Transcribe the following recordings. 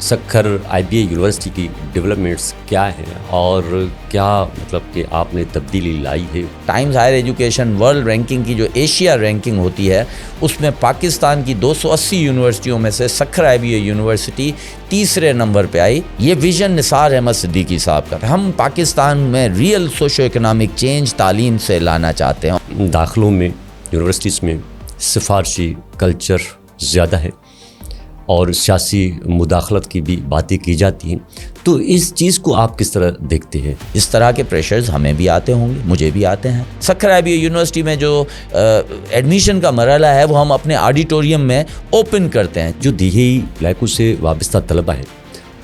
Sukkur I B A university کی developments کیا ہیں اور کیا مطلب کہ آپ نے تبدیلی لائی ہے؟ Times higher education world ranking کی جو ایشیا رینکنگ ہوتی ہے اس میں پاکستان کی 280 یونیورسٹیوں میں سے Sukkur I B A university تیسرے نمبر پہ آئی۔ یہ ویژن نثار احمد صدیقی صاحب کا تھا۔ ہم پاکستان میں ریئل سوشو اکنامک چینج تعلیم سے لانا چاہتے ہیں۔ داخلوں میں یونیورسٹیز میں سفارشی کلچر زیادہ ہے اور سیاسی مداخلت کی بھی باتیں کی جاتی ہیں، تو اس چیز کو آپ کس طرح دیکھتے ہیں؟ اس طرح کے پریشرز ہمیں بھی آتے ہوں گے، مجھے بھی آتے ہیں۔ Sukkur I B A university میں جو ایڈمیشن کا مرحلہ ہے وہ ہم اپنے آڈیٹوریم میں اوپن کرتے ہیں۔ جو دیہی علاقوں سے وابستہ طلبہ ہیں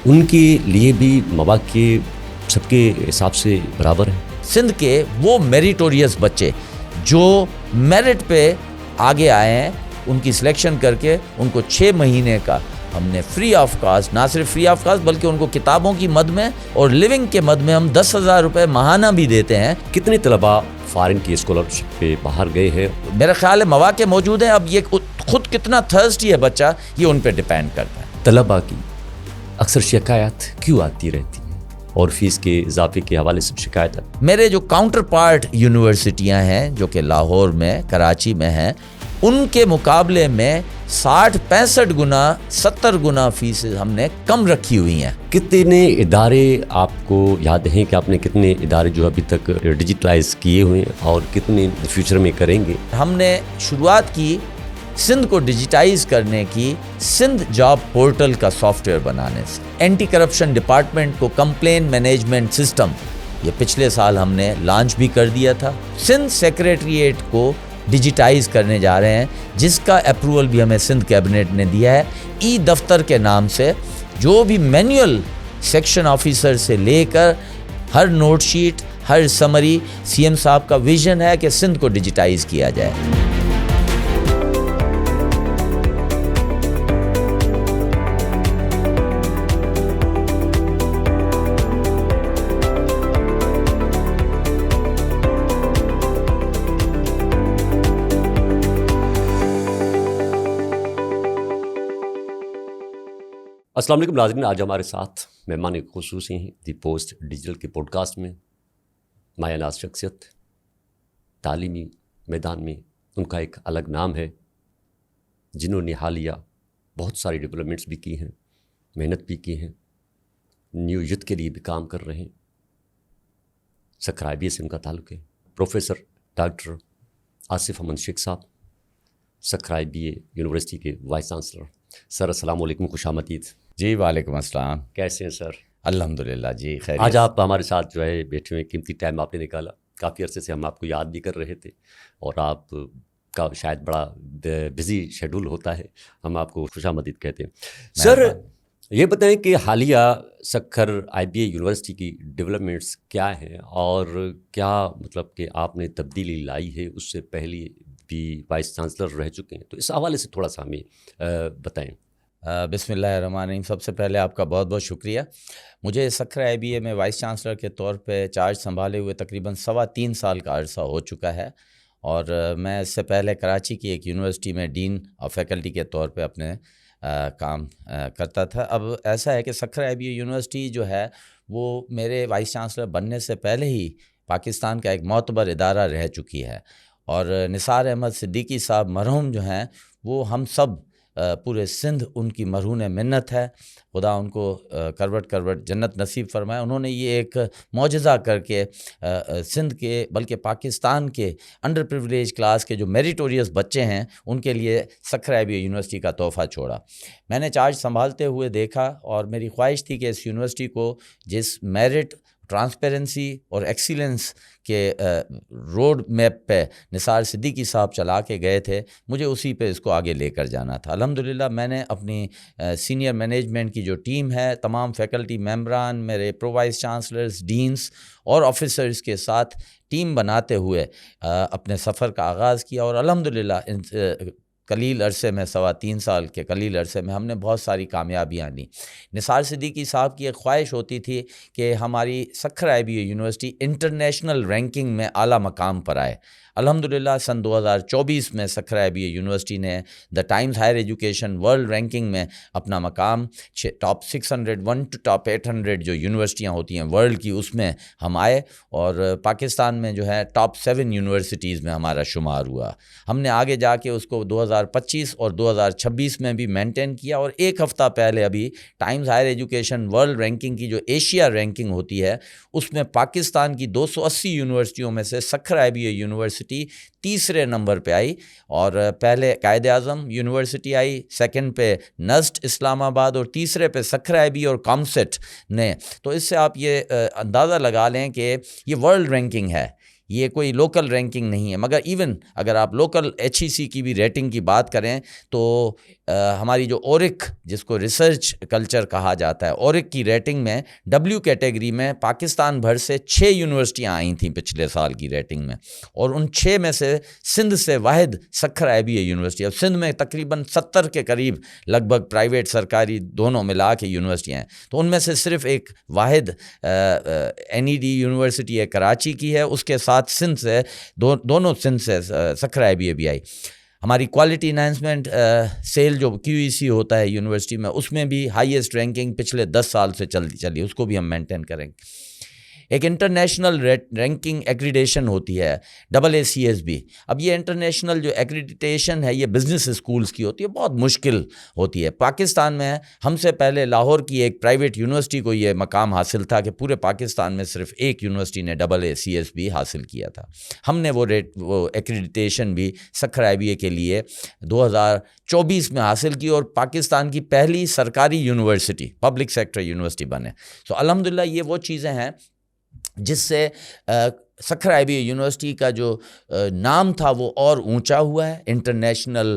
ان کے لیے بھی مواقع سب کے حساب سے برابر ہیں؟ سندھ کے وہ میریٹوریس بچے جو میرٹ پہ آگے آئے ہیں ان کی سلیکشن کر کے ان کو 6 مہینے کا ہم نے فری آف کاسٹ، نہ صرف فری آف کاسٹ بلکہ ان کو کتابوں کی مد میں اور لیونگ کے مد میں ہم 10,000 روپے ماہانہ بھی دیتے ہیں۔ کتنے طلبہ فارن کی اسکالرشپ پہ باہر گئے ہیں؟ میرا خیال ہے مواقع موجود ہیں، اب یہ خود کتنا تھرسٹی ہے بچہ یہ ان پہ ڈیپینڈ کرتا ہے۔ طلبہ کی اکثر شکایات کیوں آتی رہتی ہیں اور فیس کے اضافے کے حوالے سے شکایت آتی؟ میرے جو کاؤنٹر پارٹ یونیورسٹیاں ہیں جو کہ لاہور میں، کراچی میں ہیں، ان کے مقابلے میں 60-65 گنا 70 گنا فیس ہم نے کم رکھی ہوئی ہیں۔ کتنے ادارے آپ کو یاد ہیں کہ آپ نے کتنے ادارے جو ابھی تک ڈیجیٹلائز کیے ہوئے ہیں اور کتنے فیوچر میں کریں گے؟ ہم نے شروعات کی سندھ کو ڈیجیٹائز کرنے کی سندھ جاب پورٹل کا سافٹ ویئر بنانے سے۔ اینٹی کرپشن ڈپارٹمنٹ کو کمپلین مینجمنٹ سسٹم یہ پچھلے سال ہم نے لانچ بھی کر دیا تھا۔ سندھ سیکریٹریٹ کو ڈیجیٹائز کرنے جا رہے ہیں جس کا اپروول بھی ہمیں سندھ کیبنٹ نے دیا ہے۔ ای دفتر کے نام سے جو بھی مینول سیکشن آفیسر سے لے کر ہر نوٹ شیٹ، ہر سمری، سی ایم صاحب کا ویژن ہے کہ سندھ کو ڈیجیٹائز کیا جائے۔ السلام علیکم ناظرین، آج ہمارے ساتھ مہمان خصوصی ہیں دی پوسٹ ڈیجیٹل کے پوڈ کاسٹ میں مایہ ناز شخصیت۔ تعلیمی میدان میں ان کا ایک الگ نام ہے، جنہوں نے حالیہ بہت ساری ڈیولپمنٹس بھی کی ہیں، محنت بھی کی ہیں، نیو یوتھ کے لیے بھی کام کر رہے ہیں۔ سکھر آئی بی اے سے ان کا تعلق ہے۔ پروفیسر ڈاکٹر آصف احمد شیخ صاحب، Sukkur I B A university کے وائس چانسلر۔ سر السلام علیکم، خوش آمدید۔ جی وعلیکم السلام، کیسے ہیں سر؟ الحمدللہ جی خیریت۔ آج آپ ہمارے ساتھ جو ہے بیٹھے ہوئے، قیمتی ٹائم آپ نے نکالا۔ کافی عرصے سے ہم آپ کو یاد بھی کر رہے تھے اور آپ کا شاید بڑا بزی شیڈول ہوتا ہے، ہم آپ کو خوش آمدید کہتے ہیں۔ سر یہ بتائیں کہ حالیہ Sukkur I B A university کی ڈیولپمنٹس کیا ہیں اور کیا مطلب کہ آپ نے تبدیلی لائی ہے؟ اس سے پہلے بھی وائس چانسلر رہ چکے ہیں، تو اس حوالے سے تھوڑا سا ہمیں بتائیں۔ بسم اللہ الرحمن الرحیم۔ سب سے پہلے آپ کا بہت بہت شکریہ۔ مجھے سکھر آئی بی اے میں وائس چانسلر کے طور پہ چارج سنبھالے ہوئے تقریباً 3.25 سال کا عرصہ ہو چکا ہے، اور میں اس سے پہلے کراچی کی ایک یونیورسٹی میں ڈین آف فیکلٹی کے طور پہ اپنے کام کرتا تھا۔ اب ایسا ہے کہ Sukkur I B A university جو ہے وہ میرے وائس چانسلر بننے سے پہلے ہی پاکستان کا ایک معتبر ادارہ رہ چکی ہے، اور نثار احمد صدیقی صاحب مرحوم جو ہیں وہ ہم سب پورے سندھ ان کی مرہون منت ہے۔ خدا ان کو کروٹ جنت نصیب فرمائے۔ انہوں نے یہ ایک معجزہ کر کے سندھ کے بلکہ پاکستان کے انڈر پریویلیج کلاس کے جو میریٹوریس بچے ہیں ان کے لیے Sukkur I B A university کا تحفہ چھوڑا۔ میں نے چارج سنبھالتے ہوئے دیکھا اور میری خواہش تھی کہ اس یونیورسٹی کو جس میرٹ، ٹرانسپیرنسی اور ایکسیلنس کے روڈ میپ پہ نثار صدیقی صاحب چلا کے گئے تھے، مجھے اسی پہ اس کو آگے لے کر جانا تھا۔ الحمدللہ میں نے اپنی سینئر مینجمنٹ کی جو ٹیم ہے، تمام فیکلٹی ممبران، میرے پرو وائس چانسلرز، ڈینس اور آفیسرز کے ساتھ ٹیم بناتے ہوئے اپنے سفر کا آغاز کیا، اور الحمدللہ قلیل عرصے میں 3.25 سال کے قلیل عرصے میں ہم نے بہت ساری کامیابیاں لیں۔ نثار صدیقی صاحب کی ایک خواہش ہوتی تھی کہ ہماری Sukkur I B A university international ranking میں اعلیٰ مقام پر آئے۔ الحمدللہ سن 2024 میں سکھر IBA یونیورسٹی نے the times higher education world ranking میں اپنا مقام ٹاپ 601 ٹو ٹاپ 800 جو یونیورسٹیاں ہوتی ہیں ورلڈ کی اس میں ہم آئے، اور پاکستان میں جو ہے ٹاپ 7 یونیورسٹیز میں ہمارا شمار ہوا۔ ہم نے آگے جا کے اس کو 2025 اور 2026 میں بھی مینٹین کیا، اور ایک ہفتہ پہلے ابھی times higher education world ranking کی جو ایشیا رینکنگ ہوتی ہے اس میں پاکستان کی 280 یونیورسٹیوں میں سے سکھر IBA یونیورسٹی تیسرے نمبر پہ آئی، اور پہلے قائد اعظم یونیورسٹی آئی، سیکنڈ پہ نسٹ اسلام آباد، اور تیسرے پہ سکھر IBA اور کامسٹ نے۔ تو اس سے آپ یہ اندازہ لگا لیں کہ یہ ورلڈ رینکنگ ہے، یہ کوئی لوکل رینکنگ نہیں ہے۔ مگر ایون اگر آپ لوکل HEC کی بھی ریٹنگ کی بات کریں تو ہماری جو اورک جس کو ریسرچ کلچر کہا جاتا ہے، اورک کی ریٹنگ میں W کیٹیگری میں پاکستان بھر سے 6 یونیورسٹیاں آئی تھیں پچھلے سال کی ریٹنگ میں، اور ان 6 میں سے سندھ سے واحد سکھر IBA یونیورسٹی۔ اب سندھ میں تقریباً 70 کے قریب لگ بھگ پرائیویٹ سرکاری دونوں ملا کے یونیورسٹیاں ہیں، تو ان میں سے صرف ایک واحد NED یونیورسٹی ہے کراچی کی ہے، اس کے ساتھ سندھ سے دونوں سندھ سے سکھر IBA بھی آئی۔ ہماری کوالٹی انہینسمنٹ سیل جو QEC ہوتا ہے یونیورسٹی میں، اس میں بھی ہائیسٹ رینکنگ پچھلے 10 سال سے چلی، اس کو بھی ہم مینٹین کریں گے۔ ایک انٹرنیشنل رینکنگ ایکریڈیشن ہوتی ہے AACSB۔ اب یہ انٹرنیشنل جو ایکریڈیٹیشن ہے یہ بزنس اسکولز کی ہوتی ہے، بہت مشکل ہوتی ہے۔ پاکستان میں ہم سے پہلے لاہور کی ایک پرائیویٹ یونیورسٹی کو یہ مقام حاصل تھا کہ پورے پاکستان میں صرف ایک یونیورسٹی نے AACSB حاصل کیا تھا۔ ہم نے وہ ایکریڈیٹیشن بھی سکھر IBA کے لیے 2024 میں حاصل کی، اور پاکستان کی پہلی سرکاری یونیورسٹی پبلک سیکٹر یونیورسٹی بنے۔ تو الحمدللہ یہ وہ چیزیں ہیں جس سے سکھر IBA یونیورسٹی کا جو نام تھا وہ اور اونچا ہوا ہے، انٹرنیشنل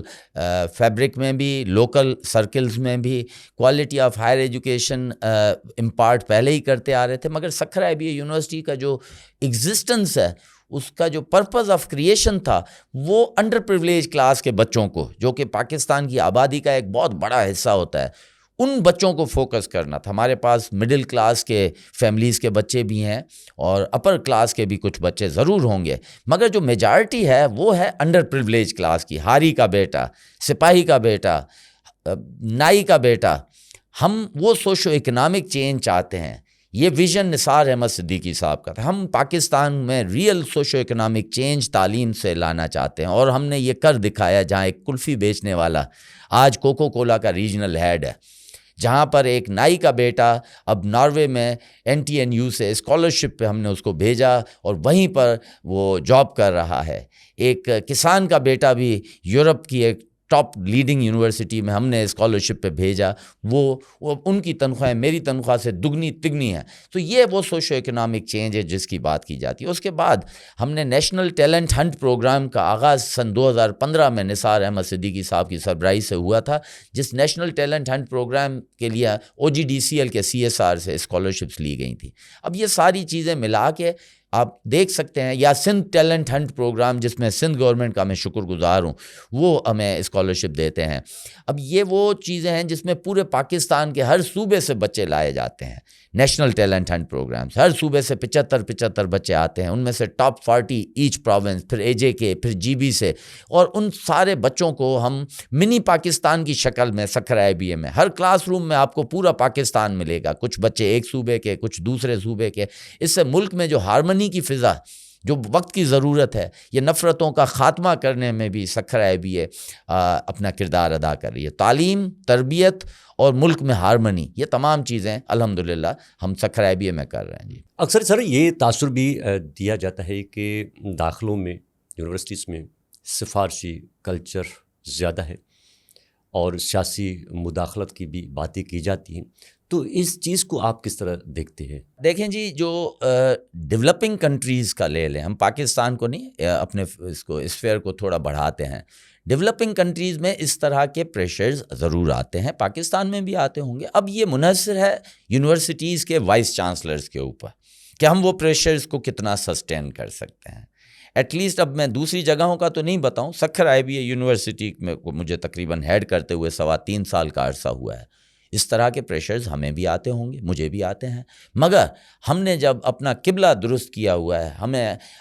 فیبرک میں بھی، لوکل سرکلز میں بھی۔ Quality of higher education impart پہلے ہی کرتے آ رہے تھے، مگر سکھر IBA یونیورسٹی کا جو ایگزسٹنس ہے، اس کا جو پرپز آف کریشن تھا وہ انڈر پریولیج کلاس کے بچوں کو، جو کہ پاکستان کی آبادی کا ایک بہت بڑا حصہ ہوتا ہے، ان بچوں کو فوکس کرنا تھا۔ ہمارے پاس مڈل کلاس کے فیملیز کے بچے بھی ہیں، اور اپر کلاس کے بھی کچھ بچے ضرور ہوں گے، مگر جو میجارٹی ہے وہ ہے انڈر پریولیج کلاس کی۔ ہاری کا بیٹا، سپاہی کا بیٹا، نائی کا بیٹا۔ ہم وہ سوشو اکنامک چینج چاہتے ہیں، یہ ویژن نثار احمد صدیقی صاحب کا تھا۔ ہم پاکستان میں ریئل سوشو اکنامک چینج تعلیم سے لانا چاہتے ہیں، اور ہم نے یہ کر دکھایا۔ جہاں ایک کلفی بیچنے والا آج کوکو کولا کا ریجنل ہیڈ ہے، جہاں پر ایک نائی کا بیٹا اب ناروے میں NTNU سے اسکالرشپ پہ ہم نے اس کو بھیجا، اور وہیں پر وہ جاب کر رہا ہے۔ ایک کسان کا بیٹا بھی یورپ کی ایک ٹاپ لیڈنگ یونیورسٹی میں ہم نے اسکالرشپ پہ بھیجا، وہ ان کی تنخواہیں میری تنخواہ سے دگنی تگنی ہیں۔ تو یہ وہ سوشو اکنامک چینج ہے جس کی بات کی جاتی ہے۔ اس کے بعد ہم نے نیشنل ٹیلنٹ ہنٹ پروگرام کا آغاز سن 2015 میں نثار احمد صدیقی صاحب کی سربراہی سے ہوا تھا، جس نیشنل ٹیلنٹ ہنٹ پروگرام کے لیے OGDCL کے CSR سے اسکالرشپس لی گئی تھیں۔ اب یہ ساری چیزیں ملا کے آپ دیکھ سکتے ہیں، یا سندھ ٹیلنٹ ہنٹ پروگرام جس میں سندھ گورنمنٹ کا میں شکر گزار ہوں، وہ ہمیں اسکالرشپ دیتے ہیں۔ اب یہ وہ چیزیں ہیں جس میں پورے پاکستان کے ہر صوبے سے بچے لائے جاتے ہیں۔ نیشنل ٹیلنٹ ہنٹ پروگرامز ہر صوبے سے 75 بچے آتے ہیں، ان میں سے ٹاپ 40 ایچ پروونس، پھر AJK، پھر GB سے، اور ان سارے بچوں کو ہم منی پاکستان کی شکل میں سکھر IBA میں ہر کلاس روم میں آپ کو پورا پاکستان ملے گا، کچھ بچے ایک صوبے کے، کچھ دوسرے صوبے کے۔ اس سے ملک میں جو ہارمنی کی فضا جو وقت کی ضرورت ہے، یہ نفرتوں کا خاتمہ کرنے میں بھی سکھر IBA اپنا کردار ادا کر رہی ہے۔ تعلیم، تربیت اور ملک میں ہارمنی، یہ تمام چیزیں الحمدللہ ہم سکھر IBA میں کر رہے ہیں۔ جی اکثر سر یہ تاثر بھی دیا جاتا ہے کہ داخلوں میں یونیورسٹیز میں سفارشی کلچر زیادہ ہے، اور سیاسی مداخلت کی بھی باتیں کی جاتی ہیں، تو اس چیز کو آپ کس طرح دیکھتے ہیں؟ دیکھیں جی، جو ڈیولپنگ کنٹریز کا لے لیں، ہم پاکستان کو نہیں، اپنے اس کو اسفیئر کو تھوڑا بڑھاتے ہیں۔ ڈیولپنگ کنٹریز میں اس طرح کے پریشرز ضرور آتے ہیں، پاکستان میں بھی آتے ہوں گے۔ اب یہ منحصر ہے یونیورسٹیز کے وائس چانسلرز کے اوپر کہ ہم وہ پریشرز کو کتنا سسٹین کر سکتے ہیں۔ ایٹ لیسٹ اب میں دوسری جگہوں کا تو نہیں بتاؤں، سکھر IBA یونیورسٹی میں مجھے تقریباً ہیڈ کرتے ہوئے 3.25 سال کا عرصہ ہوا ہے۔ اس طرح کے پریشرز ہمیں بھی آتے ہوں گے، مجھے بھی آتے ہیں، مگر ہم نے جب اپنا قبلہ درست کیا ہوا ہے،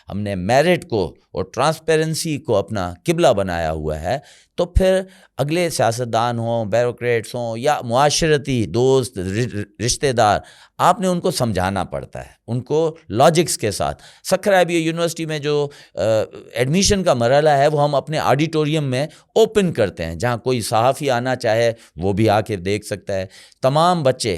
ہم نے میرٹ کو اور ٹرانسپیرنسی کو اپنا قبلہ بنایا ہوا ہے، تو پھر اگلے سیاستدان ہوں، بیوروکریٹس ہوں یا معاشرتی دوست رشتہ دار، آپ نے ان کو سمجھانا پڑتا ہے، ان کو لاجکس کے ساتھ۔ سکھر ابھی یونیورسٹی میں جو ایڈمیشن کا مرحلہ ہے وہ ہم اپنے آڈیٹوریم میں اوپن کرتے ہیں، جہاں کوئی صحافی آنا چاہے وہ بھی آ کے دیکھ سکتا ہے۔ تمام بچے،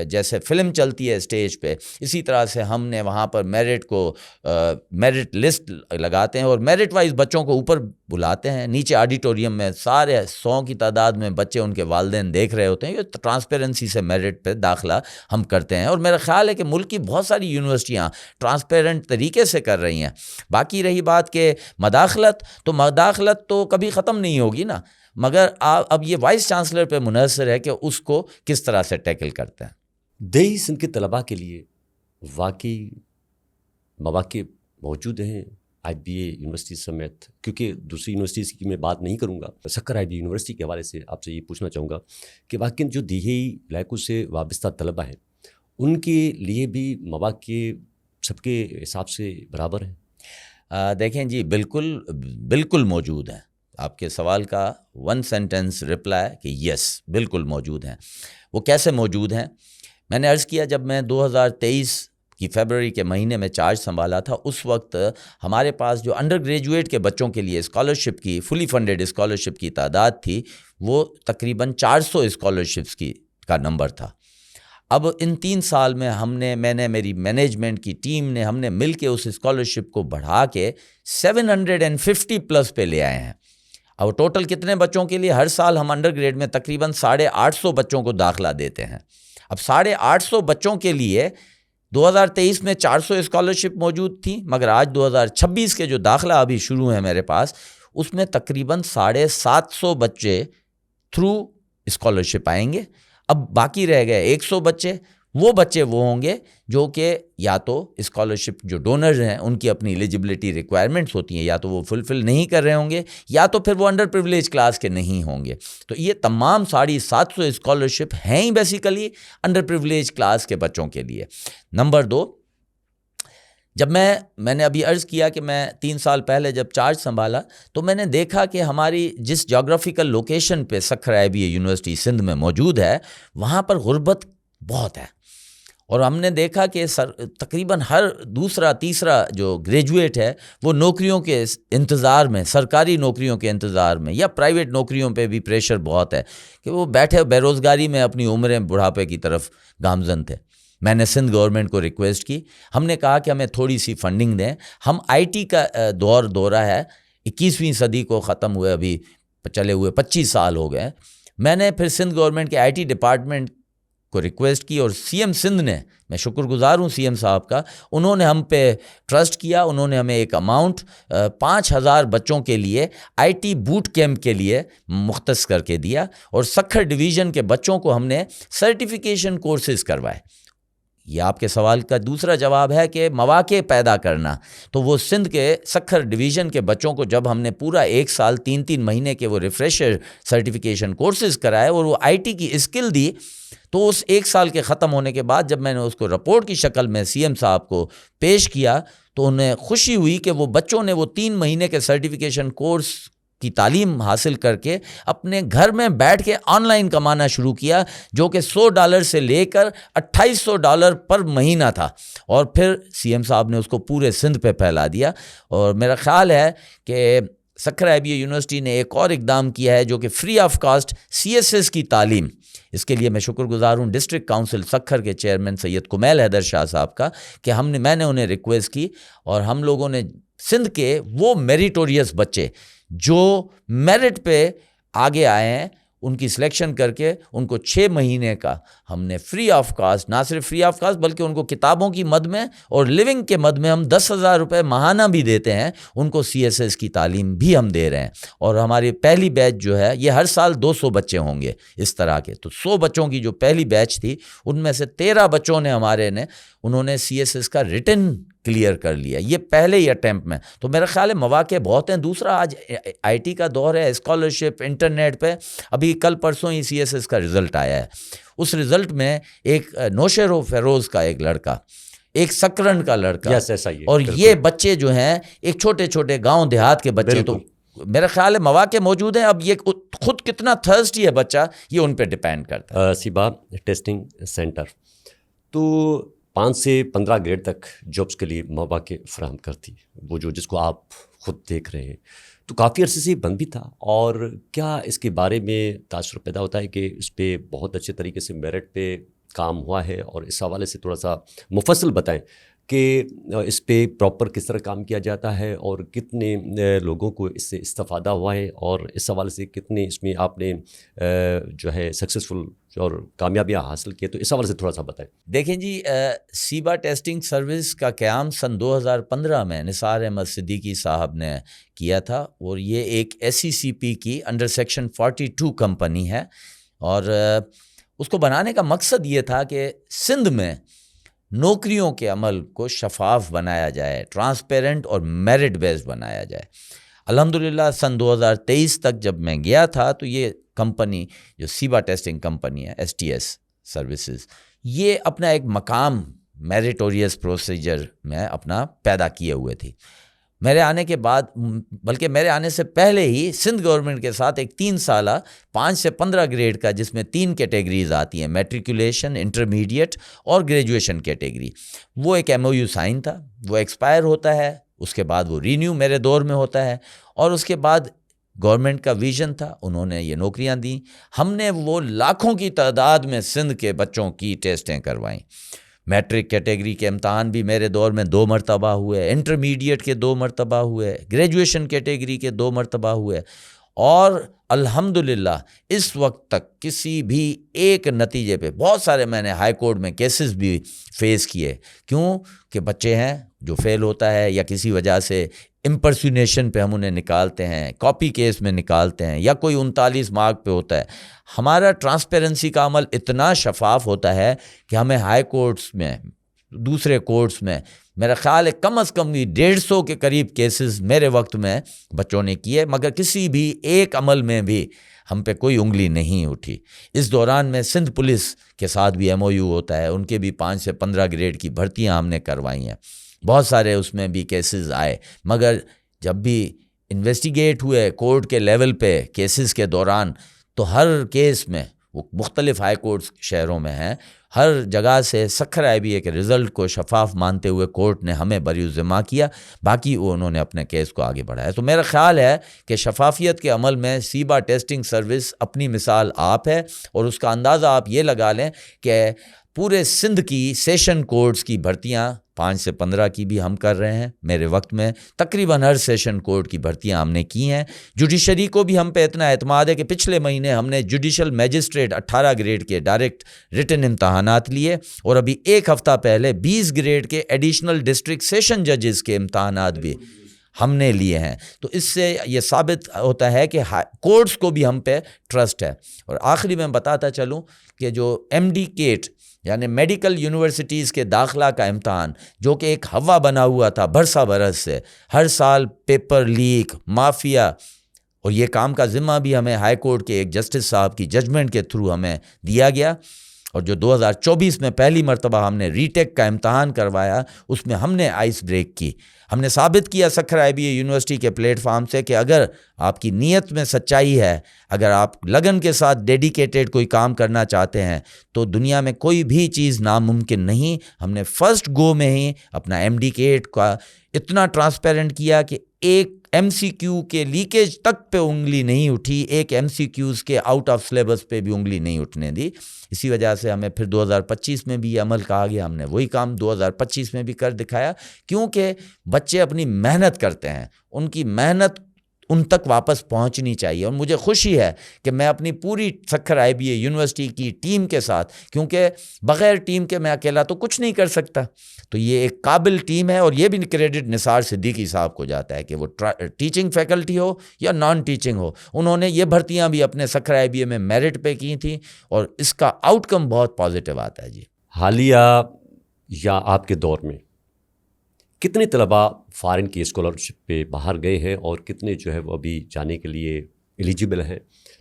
جیسے فلم چلتی ہے اسٹیج پہ، اسی طرح سے ہم نے وہاں پر میرٹ لسٹ لگاتے ہیں اور میرٹ وائز بچوں کو اوپر بلاتے ہیں، نیچے آڈیٹوریم میں سارے 100 کی تعداد میں بچے، ان کے والدین دیکھ رہے ہوتے ہیں۔ یہ ٹرانسپیرنسی سے میرٹ پہ داخلہ ہم کرتے ہیں، اور میرا خیال ہے کہ ملک کی بہت ساری یونیورسٹیاں ٹرانسپیرنٹ طریقے سے کر رہی ہیں۔ باقی رہی بات کہ مداخلت تو کبھی ختم نہیں ہوگی نا، مگر اب یہ وائس چانسلر پہ منحصر ہے کہ اس کو کس طرح سے ٹیکل کرتے ہیں۔ دیہی سندھ کے طلباء کے لیے واقعی مواقع موجود ہیں آئی بی اے یونیورسٹی سمیت، کیونکہ دوسری یونیورسٹیز کی میں بات نہیں کروں گا، سکھر آئی بی یونیورسٹی کے حوالے سے آپ سے یہ پوچھنا چاہوں گا کہ واقعی جو دیہی علاقوں سے وابستہ طلباء ہیں ان کے لیے بھی مواقع سب کے حساب سے برابر ہیں؟ دیکھیں جی، بالکل موجود ہیں۔ آپ کے سوال کا 1 سینٹنس رپلائی کہ یس، بالکل موجود ہیں۔ وہ کیسے موجود ہیں؟ میں نے عرض کیا، جب میں 2023 کی فیبروری کے مہینے میں چارج سنبھالا تھا، اس وقت ہمارے پاس جو انڈر گریجویٹ کے بچوں کے لیے اسکالرشپ کی، فلی فنڈیڈ اسکالرشپ کی تعداد تھی، وہ تقریباً 400 اسکالرشپس کا نمبر تھا۔ اب ان 3 سال میں میری مینجمنٹ کی ٹیم نے، ہم نے مل کے اس اسکالرشپ کو بڑھا کے 750 پلس پہ لے آئے ہیں۔ اب ٹوٹل کتنے بچوں کے لیے؟ ہر سال ہم انڈر گریڈ میں تقریباً 850 بچوں کو داخلہ دیتے ہیں۔ اب 850 بچوں کے لیے 2023 میں 400 اسکالرشپ موجود تھی، مگر آج 2026 کے جو داخلہ ابھی شروع ہیں میرے پاس، اس میں تقریباً 750 بچے تھرو اسکالرشپ آئیں گے۔ اب باقی رہ گئے 100 بچے، وہ ہوں گے جو کہ یا تو اسکالرشپ جو ڈونرز ہیں ان کی اپنی ایلیجبلٹی ریکوائرمنٹس ہوتی ہیں، یا تو وہ فلفل نہیں کر رہے ہوں گے، یا تو پھر وہ انڈر پریویلیج کلاس کے نہیں ہوں گے۔ تو یہ تمام 750 اسکالرشپ ہیں ہی بیسیکلی انڈر پریویلیج کلاس کے بچوں کے لیے۔ نمبر 2، جب میں نے ابھی عرض کیا کہ میں 3 سال پہلے جب چارج سنبھالا تو میں نے دیکھا کہ ہماری جس جغرافیکل لوکیشن پہ Sukkur I B A university Sindh میں موجود ہے، وہاں پر غربت بہت ہے، اور ہم نے دیکھا کہ تقریباً ہر دوسرا تیسرا جو گریجویٹ ہے وہ نوکریوں کے انتظار میں، سرکاری نوکریوں کے انتظار میں یا پرائیویٹ نوکریوں پہ بھی پریشر بہت ہے کہ وہ بیٹھے بے روزگاری میں اپنی عمریں بڑھاپے کی طرف گامزن تھے۔ میں نے سندھ گورنمنٹ کو ریکویسٹ کی، ہم نے کہا کہ ہمیں تھوڑی سی فنڈنگ دیں۔ ہم آئی ٹی کا دورہ ہے، 21ویں صدی کو ختم ہوئے ابھی چلے ہوئے 25 سال ہو گئے۔ میں نے پھر سندھ گورنمنٹ کے آئی ٹی ڈپارٹمنٹ کو ریکویسٹ کی، اور سی ایم سندھ نے، میں شکر گزار ہوں سی ایم صاحب کا، انہوں نے ہم پہ ٹرسٹ کیا، انہوں نے ہمیں ایک اماؤنٹ 5000 بچوں کے لیے آئی ٹی بوٹ کیمپ کے لیے مختص کر کے دیا، اور سکھر ڈویژن کے بچوں کو ہم نے سرٹیفیکیشن کورسز کروائے۔ یہ آپ کے سوال کا دوسرا جواب ہے کہ مواقع پیدا کرنا۔ تو وہ سندھ کے سکھر ڈویژن کے بچوں کو جب ہم نے پورا 1 سال 3 مہینے کے وہ ریفریشر سرٹیفیکیشن کورسز کرائے اور وہ آئی ٹی کی اسکل دی، تو اس 1 سال کے ختم ہونے کے بعد جب میں نے اس کو رپورٹ کی شکل میں سی ایم صاحب کو پیش کیا تو انہیں خوشی ہوئی کہ وہ بچوں نے وہ 3 مہینے کے سرٹیفیکیشن کورس کی تعلیم حاصل کر کے اپنے گھر میں بیٹھ کے آن لائن کمانا شروع کیا، جو کہ $100 سے لے کر $2800 پر مہینہ تھا، اور پھر سی ایم صاحب نے اس کو پورے سندھ پہ پھیلا دیا۔ اور میرا خیال ہے کہ Sukkur I B A university نے ایک اور اقدام کیا ہے جو کہ free of cost C S S کی تعلیم، اس کے لیے میں شکر گزار ہوں ڈسٹرکٹ کونسل سکھر کے چیئرمین سید کمیل حیدر شاہ صاحب کا کہ میں نے انہیں ریکویسٹ کی، اور ہم لوگوں نے سندھ کے وہ میریٹوریس بچے جو میرٹ پہ آگے آئے ہیں ان کی سلیکشن کر کے ان کو 6 مہینے کا ہم نے فری آف کاسٹ، نہ صرف فری آف کاسٹ بلکہ ان کو کتابوں کی مد میں اور لیونگ کے مد میں ہم 10,000 روپے ماہانہ بھی دیتے ہیں، ان کو سی ایس ایس کی تعلیم بھی ہم دے رہے ہیں۔ اور ہماری پہلی بیچ جو ہے یہ ہر سال 200 بچے ہوں گے اس طرح کے، تو 100 بچوں کی جو پہلی بیچ تھی ان میں سے 13 بچوں نے انہوں نے سی ایس ایس کا ریٹن کلیئر کر لیا، یہ پہلے ہی اٹیمپٹ میں۔ تو میرا خیال ہے مواقع بہت ہیں۔ دوسرا، آج آئی ٹی کا دور ہے، اسکالرشپ انٹرنیٹ پہ، ابھی کل پرسوں ہی سی ایس ایس کا رزلٹ آیا ہے، اس رزلٹ میں ایک نوشہر و فیروز کا ایک لڑکا، ایک سکرن کا لڑکا، اور یہ بچے جو ہیں ایک چھوٹے چھوٹے گاؤں دیہات کے بچے، تو میرا خیال ہے مواقع موجود ہیں. اب یہ خود کتنا تھرسٹی ہے بچہ، یہ ان پہ ڈپینڈ کرتا ہے. سیبا ٹیسٹنگ سینٹر تو 5 سے 15 گریڈ تک جابس کے لیے مواقع فراہم کرتی، وہ جس کو آپ خود دیکھ رہے ہیں، تو کافی عرصے سے بند بھی تھا. اور کیا اس کے بارے میں تاثر پیدا ہوتا ہے کہ اس پہ بہت اچھے طریقے سے میرٹ پہ کام ہوا ہے؟ اور اس حوالے سے تھوڑا سا مفصل بتائیں کہ اس پہ پراپر کس طرح کام کیا جاتا ہے اور کتنے لوگوں کو اس سے استفادہ ہوا ہے، اور اس حوالے سے کتنے اس میں آپ نے جو ہے سکسیزفل اور کامیابیاں حاصل کی، تو اس حوالے سے تھوڑا سا بتائیں. دیکھیں جی، سیبا ٹیسٹنگ سروس کا قیام سن 2015 میں نثار احمد صدیقی صاحب نے کیا تھا، اور یہ ایک SECP کی انڈر سیکشن 42 کمپنی ہے. اور اس کو بنانے کا مقصد یہ تھا کہ سندھ میں نوکریوں کے عمل کو شفاف بنایا جائے، ٹرانسپیرنٹ اور میرٹ بیسڈ بنایا جائے. الحمدللہ سن 2023 تک جب میں گیا تھا تو یہ کمپنی جو سیبا ٹیسٹنگ کمپنی ہے STS سروسز، یہ اپنا ایک مقام میریٹوریس پروسیجر میں اپنا پیدا کیے ہوئے تھی. میرے آنے کے بعد، بلکہ میرے آنے سے پہلے ہی سندھ گورنمنٹ کے ساتھ ایک 3 سالہ 5 سے 15 گریڈ کا، جس میں 3 کیٹیگریز آتی ہیں، میٹریکولیشن، انٹرمیڈیٹ اور گریجویشن کیٹیگری، وہ ایک MOU سائن تھا. وہ ایکسپائر ہوتا ہے، اس کے بعد وہ رینیو میرے دور میں ہوتا ہے. اور اس کے بعد گورنمنٹ کا ویژن تھا، انہوں نے یہ نوکریاں دیں. ہم نے وہ لاکھوں کی تعداد میں سندھ کے بچوں کی ٹیسٹیں کروائیں. میٹرک کیٹیگری کے امتحان بھی میرے دور میں 2 مرتبہ ہوئے، انٹرمیڈیٹ کے 2 مرتبہ ہوئے، گریجویشن کیٹیگری کے 2 مرتبہ ہوئے. اور الحمدللہ اس وقت تک کسی بھی ایک نتیجے پہ، بہت سارے میں نے ہائی کورٹ میں کیسز بھی فیس کیے، کیوں کہ بچے ہیں جو فیل ہوتا ہے یا کسی وجہ سے امپرسونیشن پہ ہم انہیں نکالتے ہیں، کاپی کیس میں نکالتے ہیں، یا کوئی 39 مارک پہ ہوتا ہے. ہمارا ٹرانسپیرنسی کا عمل اتنا شفاف ہوتا ہے کہ ہمیں ہائی کورٹس میں، دوسرے کورٹس میں، میرا خیال ہے کم از کم بھی 150 کے قریب کیسز میرے وقت میں بچوں نے کیے، مگر کسی بھی ایک عمل میں بھی ہم پہ کوئی انگلی نہیں اٹھی. اس دوران میں سندھ پولیس کے ساتھ بھی MOU ہوتا ہے، ان کے بھی 5 سے 15 گریڈ کی بھرتیاں ہم نے کروائی ہیں. بہت سارے اس میں بھی کیسز آئے، مگر جب بھی انویسٹیگیٹ ہوئے کورٹ کے لیول پہ کیسز کے دوران، تو ہر کیس میں، وہ مختلف ہائی کورٹس شہروں میں ہیں، ہر جگہ سے سکھر IBA کے رزلٹ کو شفاف مانتے ہوئے کورٹ نے ہمیں بری الذمہ کیا، باقی انہوں نے اپنے کیس کو آگے بڑھایا. تو میرا خیال ہے کہ شفافیت کے عمل میں سیبا ٹیسٹنگ سروس اپنی مثال آپ ہے. اور اس کا اندازہ آپ یہ لگا لیں کہ پورے سندھ کی سیشن کورٹس کی بھرتیاں 5 سے 15 کی بھی ہم کر رہے ہیں. میرے وقت میں تقریباً ہر سیشن کورٹ کی بھرتیاں ہم نے کی ہیں. جوڈیشری کو بھی ہم پہ اتنا اعتماد ہے کہ پچھلے مہینے ہم نے جوڈیشل میجسٹریٹ 18 گریڈ کے ڈائریکٹ ریٹن امتحانات لیے، اور ابھی 1 ہفتہ پہلے 20 گریڈ کے ایڈیشنل ڈسٹرکٹ سیشن ججز کے امتحانات بھی ہم نے لیے ہیں. تو اس سے یہ ثابت ہوتا ہے کہ کورٹس کو بھی ہم پہ ٹرسٹ ہے. اور آخری میں بتاتا چلوں کہ جو MD کیٹ یعنی میڈیکل یونیورسٹیز کے داخلہ کا امتحان، جو کہ ایک ہوا بنا ہوا تھا برسا برس سے، ہر سال پیپر لیک، مافیا، اور یہ کام کا ذمہ بھی ہمیں ہائی کورٹ کے ایک جسٹس صاحب کی ججمنٹ کے تھرو ہمیں دیا گیا. اور جو 2024 میں پہلی مرتبہ ہم نے ری ٹیک کا امتحان کروایا، اس میں ہم نے آئس بریک کی. ہم نے ثابت کیا سکھر IBA یونیورسٹی کے پلیٹ فارم سے کہ اگر آپ کی نیت میں سچائی ہے، اگر آپ لگن کے ساتھ ڈیڈیکیٹڈ کوئی کام کرنا چاہتے ہیں، تو دنیا میں کوئی بھی چیز ناممکن نہیں. ہم نے فرسٹ گو میں ہی اپنا MD کیٹ کا اتنا ٹرانسپیرنٹ کیا کہ ایک MCQ کے لیکیج تک پہ انگلی نہیں اٹھی، ایک MCQs کے آؤٹ آف سلیبس پہ بھی انگلی نہیں اٹھنے دی. اسی وجہ سے ہمیں پھر 2025 میں بھی یہ عمل کہا گیا. ہم نے وہی کام 2025 میں بھی کر دکھایا، کیونکہ بچے اپنی محنت کرتے ہیں، ان کی محنت ان تک واپس پہنچنی چاہیے. اور مجھے خوشی ہے کہ میں اپنی پوری سکھر IBA یونیورسٹی کی ٹیم کے ساتھ، کیونکہ بغیر ٹیم کے میں اکیلا تو کچھ نہیں کر سکتا، تو یہ ایک قابل ٹیم ہے. اور یہ بھی کریڈٹ نثار صدیقی صاحب کو جاتا ہے کہ وہ ٹیچنگ فیکلٹی ہو یا نان ٹیچنگ ہو، انہوں نے یہ بھرتیاں بھی اپنے سکھر IBA میں میرٹ پہ کی تھیں، اور اس کا آؤٹ کم بہت پازیٹیو آتا ہے. جی، حالیہ یا آپ کے دور میں کتنے طلباء فارن کی اسکالرشپ پہ باہر گئے ہیں، اور کتنے جو ہے وہ ابھی جانے کے لیے ایلیجبل ہیں.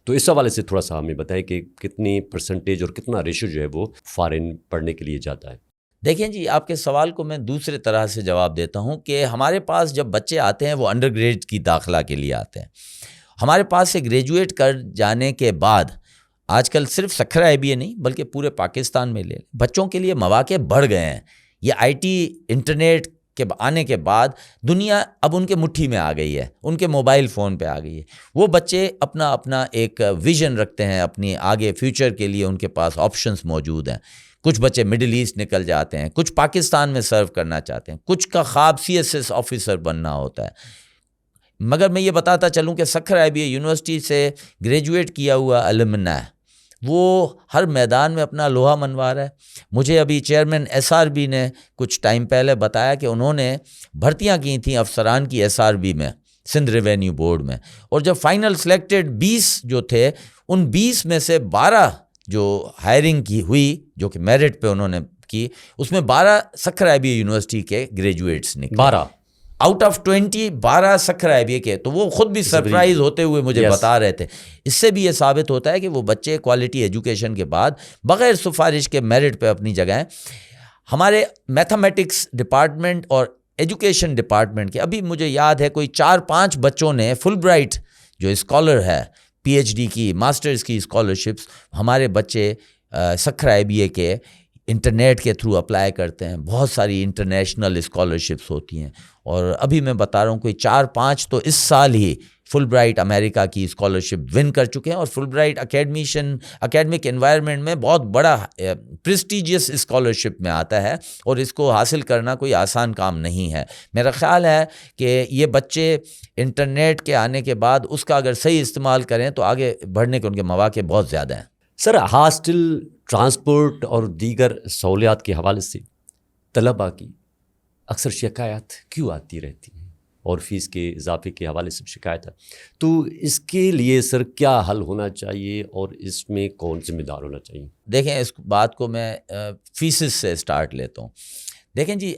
تو اس حوالے سے تھوڑا سا ہمیں بتائیں کہ کتنی پرسنٹیج اور کتنا ریشو جو ہے وہ فارن پڑھنے کے لیے جاتا ہے. دیکھیں جی، آپ کے سوال کو میں دوسرے طرح سے جواب دیتا ہوں کہ ہمارے پاس جب بچے آتے ہیں وہ انڈر گریڈ کی داخلہ کے لیے آتے ہیں. ہمارے پاس سے گریجویٹ کر جانے کے بعد آج کل صرف سکھرا IBA نہیں بلکہ پورے پاکستان میں بچوں کے لیے مواقع بڑھ گئے ہیں. یہ IT انٹرنیٹ کے آنے کے بعد دنیا اب ان کے مٹھی میں آ گئی ہے، ان کے موبائل فون پہ آ گئی ہے. وہ بچے اپنا اپنا ایک ویژن رکھتے ہیں اپنی آگے فیوچر کے لیے، ان کے پاس آپشنز موجود ہیں. کچھ بچے مڈل ایسٹ نکل جاتے ہیں، کچھ پاکستان میں سرو کرنا چاہتے ہیں، کچھ کا خواب CSS آفیسر بننا ہوتا ہے. مگر میں یہ بتاتا چلوں کہ سکھرا IBA یونیورسٹی سے گریجویٹ کیا ہوا الومنا ہے وہ ہر میدان میں اپنا لوہا منوا رہا ہے. مجھے ابھی چیئرمین SRB نے کچھ ٹائم پہلے بتایا کہ انہوں نے بھرتیاں کی تھیں افسران کی SRB میں، سندھ ریونیو بورڈ میں، اور جب فائنل سلیکٹڈ 20 جو تھے، ان 20 میں سے 12 جو ہائرنگ کی ہوئی جو کہ میرٹ پہ انہوں نے کی، اس میں 12 سکھرا IBA یونیورسٹی کے گریجویٹس نکلے. 12 آؤٹ آف 20 12 سکھرا IBA کے. تو وہ خود بھی سرپرائز ہوتے ہوئے مجھے بتا رہے تھے. اس سے بھی یہ ثابت ہوتا ہے کہ وہ بچے کوالٹی ایجوکیشن کے بعد بغیر سفارش کے میرٹ پہ اپنی جگہ ہیں. ہمارے میتھمیٹکس ڈپارٹمنٹ اور ایجوکیشن ڈپارٹمنٹ کے ابھی مجھے یاد ہے کوئی 4-5 بچوں نے فل برائٹ جو اسکالر ہے PhD کی ماسٹرز کی اسکالرشپس ہمارے بچے سکھرا IBA کے انٹرنیٹ کے تھرو اپلائی کرتے ہیں. بہت ساری انٹرنیشنل اسکالرشپس ہوتی ہیں، اور ابھی میں بتا رہا ہوں کوئی 4-5 تو اس سال ہی فل برائٹ امریکہ کی اسکالرشپ ون کر چکے ہیں. اور فل برائٹ اکیڈمک انوائرمنٹ میں بہت بڑا پریسٹیجیس اسکالرشپ میں آتا ہے، اور اس کو حاصل کرنا کوئی آسان کام نہیں ہے. میرا خیال ہے کہ یہ بچے انٹرنیٹ کے آنے کے بعد اس کا اگر صحیح استعمال کریں تو آگے بڑھنے کے ان کے مواقع بہت زیادہ ہیں. سر، ہاسٹل، ٹرانسپورٹ اور دیگر سہولیات کے حوالے سے طلباء کی اکثر شکایات کیوں آتی رہتی ہیں، اور فیس کے اضافے کے حوالے سے شکایت ہے، تو اس کے لیے سر کیا حل ہونا چاہیے اور اس میں کون ذمہ دار ہونا چاہیے؟ دیکھیں، اس بات کو میں فیسز سے سٹارٹ لیتا ہوں. دیکھیں جی،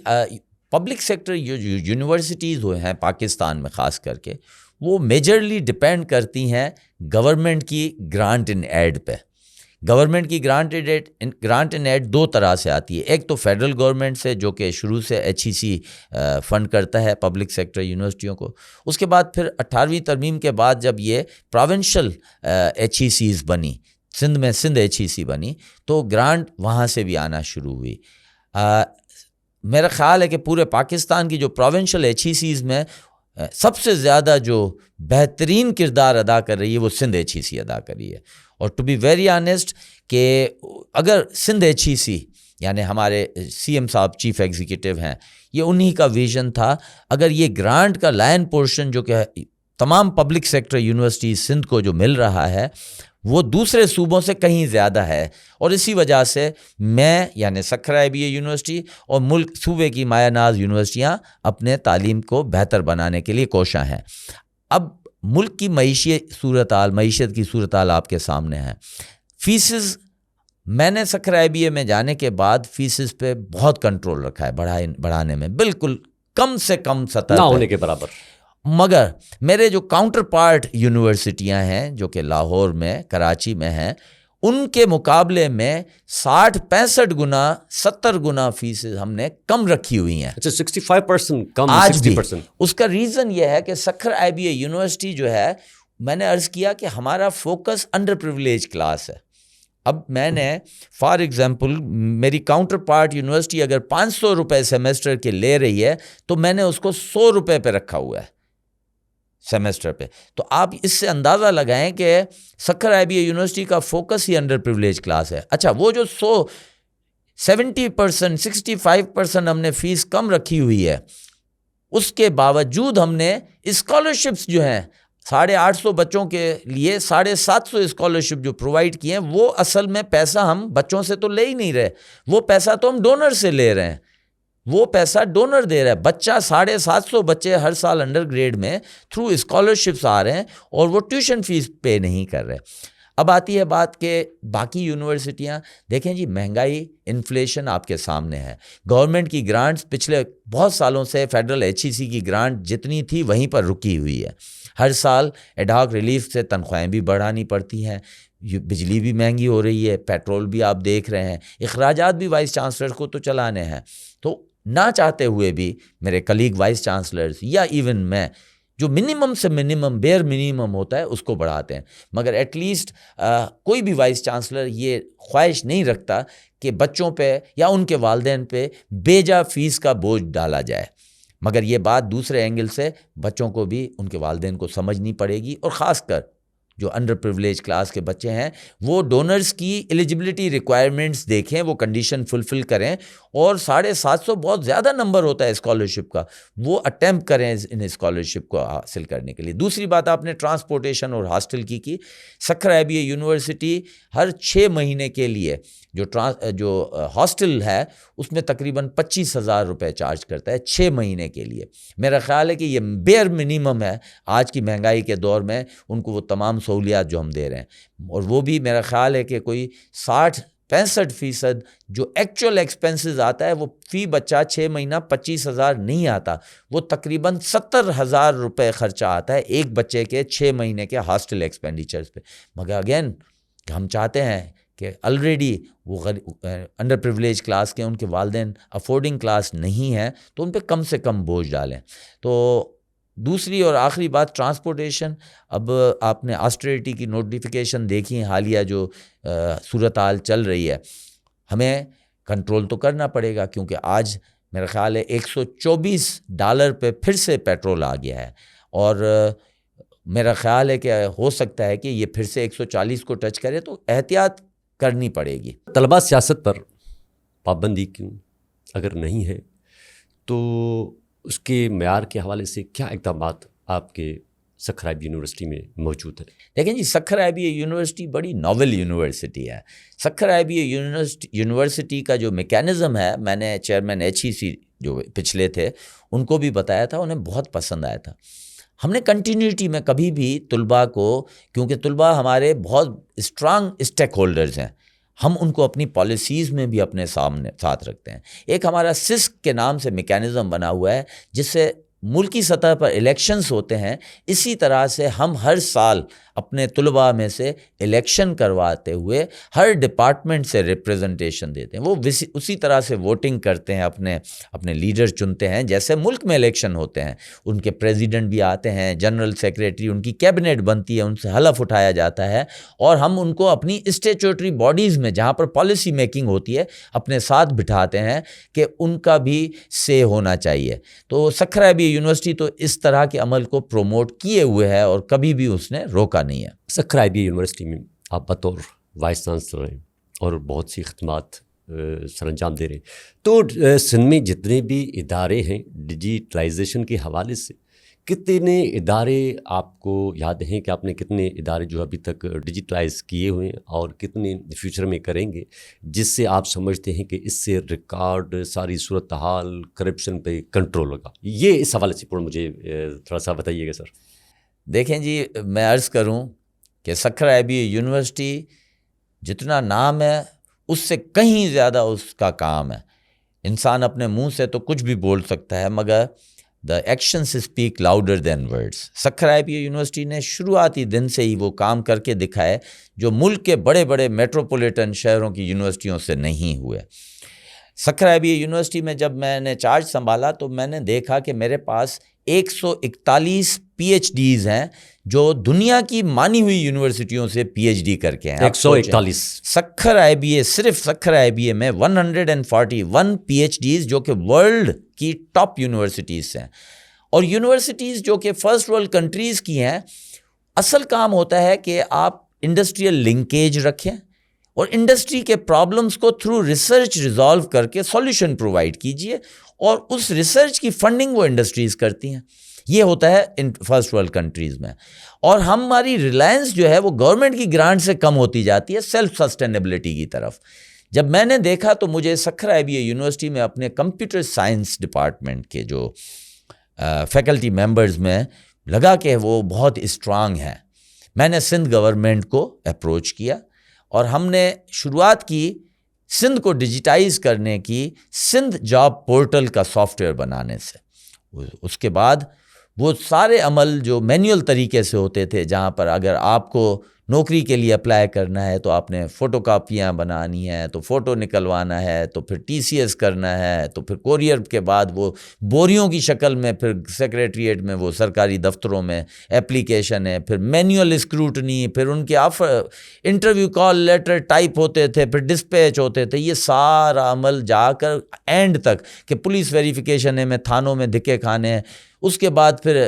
پبلک سیکٹر یونیورسٹیز ہوئے ہیں پاکستان میں خاص کر کے، وہ میجرلی ڈپینڈ کرتی ہیں گورنمنٹ کی گرانٹ ان ایڈ پہ. گورنمنٹ کی گرانٹ ان ایڈ 2 طرح سے آتی ہے. ایک تو فیڈرل گورنمنٹ سے جو کہ شروع سے HEC فنڈ کرتا ہے پبلک سیکٹر یونیورسٹیوں کو. اس کے بعد پھر 18ویں ترمیم کے بعد جب یہ پروونشل HECs بنی، سندھ میں سندھ HEC بنی، تو گرانٹ وہاں سے بھی آنا شروع ہوئی. میرا خیال ہے کہ پورے پاکستان کی جو پروونشل HECs میں سب سے زیادہ جو بہترین کردار ادا کر رہی ہے وہ سندھ HEC ادا کر رہی ہے. اور ٹو بی ویری آنیسٹ کہ اگر سندھ HEC یعنی ہمارے CM صاحب چیف ایگزیکٹو ہیں، یہ انہی کا ویژن تھا. اگر یہ گرانٹ کا لائن پورشن جو کہ تمام پبلک سیکٹر یونیورسٹیز سندھ کو جو مل رہا ہے وہ دوسرے صوبوں سے کہیں زیادہ ہے، اور اسی وجہ سے میں یعنی سکھرا IBA یونیورسٹی اور ملک صوبے کی مایہ ناز یونیورسٹیاں اپنے تعلیم کو بہتر بنانے کے لیے کوشاں ہیں. اب ملک کی معیشت کی صورتحال آپ کے سامنے ہے. فیسز میں نے سکھرا IBA میں جانے کے بعد فیسز پہ بہت کنٹرول رکھا ہے، بڑھانے میں بالکل کم سے کم سطح نہ ہونے کے برابر. مگر میرے جو کاؤنٹر پارٹ یونیورسٹیاں ہیں جو کہ لاہور میں، کراچی میں ہیں، ان کے مقابلے میں 60-65 گنا 70 گنا فیسز ہم نے کم رکھی ہوئی ہیں. اچھا، 65% کم، آج بھی 60%. اس کا ریزن یہ ہے کہ سکھرا IBA یونیورسٹی جو ہے، میں نے عرض کیا کہ ہمارا فوکس انڈر پریویلیج کلاس ہے. اب میں نے فار ایگزامپل میری کاؤنٹر پارٹ یونیورسٹی اگر 500 روپے سیمیسٹر کے لے رہی ہے تو میں نے اس کو 100 روپے پہ رکھا ہوا ہے سیمیسٹر پہ. تو آپ اس سے اندازہ لگائیں کہ سکھرا IBA یونیورسٹی کا فوکس ہی انڈر پریویلیج کلاس ہے. اچھا، وہ جو 70% 65% ہم نے فیس کم رکھی ہوئی ہے، اس کے باوجود ہم نے اسکالرشپس جو ہیں 850 بچوں کے لیے 750 اسکالرشپ جو پرووائڈ کیے ہیں، وہ اصل میں پیسہ ہم بچوں سے تو لے ہی نہیں رہے، وہ پیسہ تو ہم ڈونر سے لے رہے ہیں، وہ پیسہ ڈونر دے رہا ہے. بچہ 750 بچے ہر سال انڈر گریڈ میں تھرو اسکالرشپس آ رہے ہیں اور وہ ٹیوشن فیس پے نہیں کر رہے. اب آتی ہے بات کہ باقی یونیورسٹیاں، دیکھیں جی مہنگائی، انفلیشن آپ کے سامنے ہے. گورنمنٹ کی گرانٹس پچھلے بہت سالوں سے فیڈرل HEC کی گرانٹ جتنی تھی وہیں پر رکی ہوئی ہے. ہر سال ایڈ ہاک ریلیف سے تنخواہیں بھی بڑھانی پڑتی ہیں، بجلی بھی مہنگی ہو رہی ہے، پیٹرول بھی آپ دیکھ رہے ہیں، اخراجات بھی وائس چانسلر کو تو چلانے ہیں، تو نہ چاہتے ہوئے بھی میرے کلیگ وائس چانسلرز یا ایون میں جو منیمم سے منیمم بیئر منیمم ہوتا ہے اس کو بڑھاتے ہیں، مگر ایٹ لیسٹ کوئی بھی وائس چانسلر یہ خواہش نہیں رکھتا کہ بچوں پہ یا ان کے والدین پہ بے جا فیس کا بوجھ ڈالا جائے، مگر یہ بات دوسرے اینگل سے بچوں کو بھی ان کے والدین کو سمجھنی پڑے گی، اور خاص کر جو انڈر پریویلیج کلاس کے بچے ہیں وہ ڈونرز کی ایلیجبلٹی ریکوائرمنٹس دیکھیں، وہ کنڈیشن فلفل کریں، اور 750 بہت زیادہ نمبر ہوتا ہے اسکالرشپ کا، وہ اٹیمپٹ کریں ان اسکالرشپ کو حاصل کرنے کے لیے۔ دوسری بات آپ نے ٹرانسپورٹیشن اور ہاسٹل کی سکھر ایبی یونیورسٹی ہر 6 مہینے کے لیے جو ہاسٹل ہے اس میں تقریباً 25,000 روپے چارج کرتا ہے 6 مہینے کے لیے۔ میرا خیال ہے کہ یہ بیئر منیمم ہے آج کی مہنگائی کے دور میں ان کو وہ تمام سہولیات جو ہم دے رہے ہیں، اور وہ بھی میرا خیال ہے کہ کوئی 65% جو ایکچوئل ایکسپنسز آتا ہے وہ فی بچہ 6 مہینہ 25,000 نہیں آتا، وہ تقریباً 70,000 روپے خرچہ آتا ہے ایک بچے کے 6 مہینے کے ہاسٹل ایکسپینڈیچرز پہ۔ مگر اگین ہم چاہتے ہیں کہ آلریڈی وہ انڈر پریویلیج کلاس کے ان کے والدین افورڈنگ کلاس نہیں ہیں تو ان پہ کم سے کم بوجھ ڈالیں۔ تو دوسری اور آخری بات ٹرانسپورٹیشن، اب آپ نے آسٹریٹی کی نوٹیفیکیشن دیکھی حالیہ جو صورتحال چل رہی ہے، ہمیں کنٹرول تو کرنا پڑے گا، کیونکہ آج میرا خیال ہے $124 پہ پھر سے پیٹرول آ گیا ہے، اور میرا خیال ہے کہ ہو سکتا ہے کہ یہ پھر سے 140 کو ٹچ کرے، تو احتیاط کرنی پڑے گی۔ طلباء سیاست پر پابندی کیوں اگر نہیں ہے تو اس کے معیار کے حوالے سے کیا اقدامات آپ کے سکھر ایبی یونیورسٹی میں موجود ہیں؟ دیکھیں جی، سکھر ایبی یونیورسٹی بڑی ناول یونیورسٹی ہے۔ سکھر ایبی یونیورسٹی کا جو میکینزم ہے، میں نے چیئرمین HEC جو پچھلے تھے ان کو بھی بتایا تھا، انہیں بہت پسند آیا تھا۔ ہم نے کنٹینیوٹی میں کبھی بھی طلباء کو، کیونکہ طلباء ہمارے بہت اسٹرانگ اسٹیک ہولڈرز ہیں، ہم ان کو اپنی پالیسیز میں بھی اپنے ساتھ رکھتے ہیں۔ ایک ہمارا سسک کے نام سے میکینزم بنا ہوا ہے جس سے ملکی سطح پر الیکشنز ہوتے ہیں، اسی طرح سے ہم ہر سال اپنے طلباء میں سے الیکشن کرواتے ہوئے ہر ڈپارٹمنٹ سے ریپریزنٹیشن دیتے ہیں، وہ اسی طرح سے ووٹنگ کرتے ہیں، اپنے لیڈر چنتے ہیں جیسے ملک میں الیکشن ہوتے ہیں، ان کے پریزیڈنٹ بھی آتے ہیں، جنرل سیکریٹری، ان کی کیبنٹ بنتی ہے، ان سے حلف اٹھایا جاتا ہے، اور ہم ان کو اپنی اسٹیچوٹری باڈیز میں جہاں پر پالیسی میکنگ ہوتی ہے اپنے ساتھ بٹھاتے ہیں کہ ان کا بھی سے ہونا چاہیے۔ تو سکھر ایبی یونیورسٹی تو اس طرح کے عمل کو پروموٹ کیے ہوئے ہے اور کبھی بھی اس نے روکا نہیں ہے۔ سکھر ایبی یونیورسٹی میں آپ بطور وائس چانسلر ہیں اور بہت سی خدمات سر انجام دے رہے ہیں، تو سندھ میں جتنے بھی ادارے ہیں ڈیجیٹلائزیشن کے حوالے سے کتنے ادارے آپ کو یاد ہیں کہ آپ نے کتنے ادارے جو ابھی تک ڈیجیٹلائز کیے ہوئے ہیں اور کتنے فیوچر میں کریں گے، جس سے آپ سمجھتے ہیں کہ اس سے ریکارڈ ساری صورتحال کرپشن پہ کنٹرول ہوگا؟ یہ اس حوالے سے مجھے تھوڑا سا بتائیے گا سر۔ دیکھیں جی، میں عرض کروں کہ سکھر ایبی یونیورسٹی جتنا نام ہے اس سے کہیں زیادہ اس کا کام ہے۔ انسان اپنے منہ سے تو کچھ بھی بول سکتا ہے، مگر the actions speak louder than words۔ Sukkur Abbey university نے شروعاتی دن سے ہی وہ کام کر کے دکھائے جو ملک کے بڑے بڑے میٹروپولیٹن شہروں کی یونیورسٹیوں سے نہیں ہوئے۔ سکھر ایبی یونیورسٹی میں جب میں نے چارج سنبھالا تو میں نے دیکھا کہ میرے پاس 141 PhDs ہیں جو دنیا کی مانی ہوئی یونیورسٹیوں سے PhD کر کے ہیں۔ 141 سکھر IBA، صرف سکھر IBA میں 141 PhDs جو کہ ورلڈ کی ٹاپ یونیورسٹیز سے ہیں، اور یونیورسٹیز جو کہ فرسٹ ورلڈ کنٹریز کی ہیں۔ اصل کام ہوتا ہے کہ آپ انڈسٹریل لنکیج رکھیں اور انڈسٹری کے پرابلمس کو تھرو ریسرچ ریزالو کر کے سولوشن پرووائڈ کیجئے، اور اس ریسرچ کی فنڈنگ وہ انڈسٹریز کرتی ہیں۔ یہ ہوتا ہے ان فرسٹ ورلڈ کنٹریز میں، اور ہماری ریلائنس جو ہے وہ گورنمنٹ کی گرانٹ سے کم ہوتی جاتی ہے سیلف سسٹینیبلٹی کی طرف۔ جب میں نے دیکھا تو مجھے سکھر IBA یونیورسٹی میں اپنے کمپیوٹر سائنس ڈپارٹمنٹ کے جو فیکلٹی ممبرز میں لگا کہ وہ بہت اسٹرانگ ہیں۔ میں نے سندھ گورنمنٹ کو اپروچ کیا اور ہم نے شروعات کی سندھ کو ڈیجیٹائز کرنے کی، سندھ جاب پورٹل کا سافٹ ویئر بنانے سے۔ اس کے بعد وہ سارے عمل جو مینول طریقے سے ہوتے تھے، جہاں پر اگر آپ کو نوکری کے لیے اپلائی کرنا ہے تو آپ نے فوٹو کاپیاں بنانی ہے، تو فوٹو نکلوانا ہے، تو پھر ٹی سی ایس کرنا ہے، تو پھر کوریئر کے بعد وہ بوریوں کی شکل میں پھر سیکریٹریٹ میں وہ سرکاری دفتروں میں اپلیکیشن ہے، پھر مینول اسکروٹنی، پھر ان کے انٹرویو کال لیٹر ٹائپ ہوتے تھے، پھر ڈسپیچ ہوتے تھے، یہ سارا عمل جا کر اینڈ تک کہ پولیس ویریفیکیشن ہے، میں تھانوں میں دھکے کھانے ہیں، اس کے بعد پھر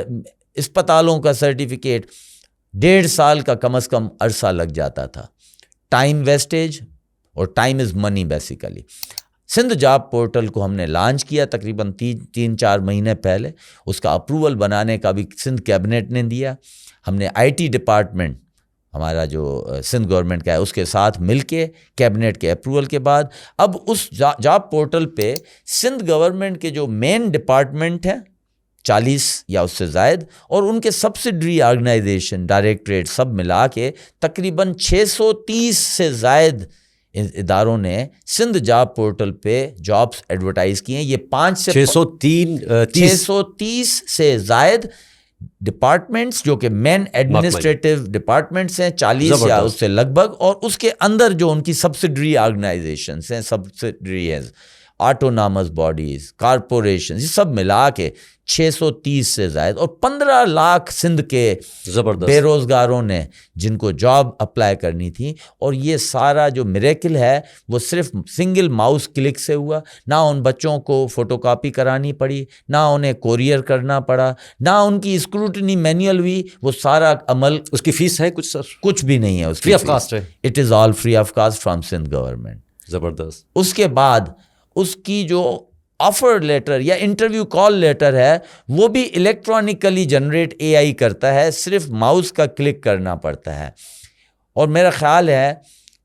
اسپتالوں کا سرٹیفکیٹ، 1.5 سال کا کم از کم عرصہ لگ جاتا تھا. ٹائم ویسٹیج، اور time is money basically. Sindh job portal کو ہم نے لانچ کیا تقریباً 3-4 مہینے پہلے. اس کا اپروول بنانے کا بھی سندھ کیبنٹ نے دیا. ہم نے آئی ٹی ڈپارٹمنٹ ہمارا جو سندھ گورنمنٹ کا ہے اس کے ساتھ مل کے کیبنٹ کے اپروول کے بعد اب اس جاب پورٹل پہ سندھ گورنمنٹ کے جو مین ڈپارٹمنٹ ہیں 40 یا اس سے زائد، اور ان کے سبسڈری آرگنائزیشن ڈائریکٹریٹ سب ملا کے تقریباً 630 سے زائد اداروں نے سندھ جاب پورٹل پہ جابس ایڈورٹائز کیے ہیں. یہ 630 سے زائد ڈپارٹمنٹس جو کہ مین ایڈمنسٹریٹو ڈپارٹمنٹس ہیں 40 یا اس سے لگ بھگ، اور اس کے اندر جو ان کی سبسڈری آرگنائزیشنس ہیں، سبسڈریز، آٹونامس باڈیز، کارپوریشن، یہ سب ملا کے 630 سے زائد، اور 15 لاکھ سندھ کے بے روزگاروں نے جن کو جاب اپلائی کرنی تھی. اور یہ سارا جو میریکل ہے وہ صرف سنگل ماؤس کلک سے ہوا. نہ ان بچوں کو فوٹو کاپی کرانی پڑی، نہ انہیں کوریئر کرنا پڑا، نہ ان کی اسکروٹنی مینول ہوئی. وہ سارا عمل، اس کی فیس ہے کچھ سر؟ کچھ بھی نہیں ہے اس کی، فری آف کاسٹ ہے. It is all free of cost from Sindh government. زبردست. اس کے بعد اس کی جو آفر لیٹر یا انٹرویو کال لیٹر ہے وہ بھی الیکٹرانکلی جنریٹ اے آئی کرتا ہے، صرف ماؤس کا کلک کرنا پڑتا ہے. اور میرا خیال ہے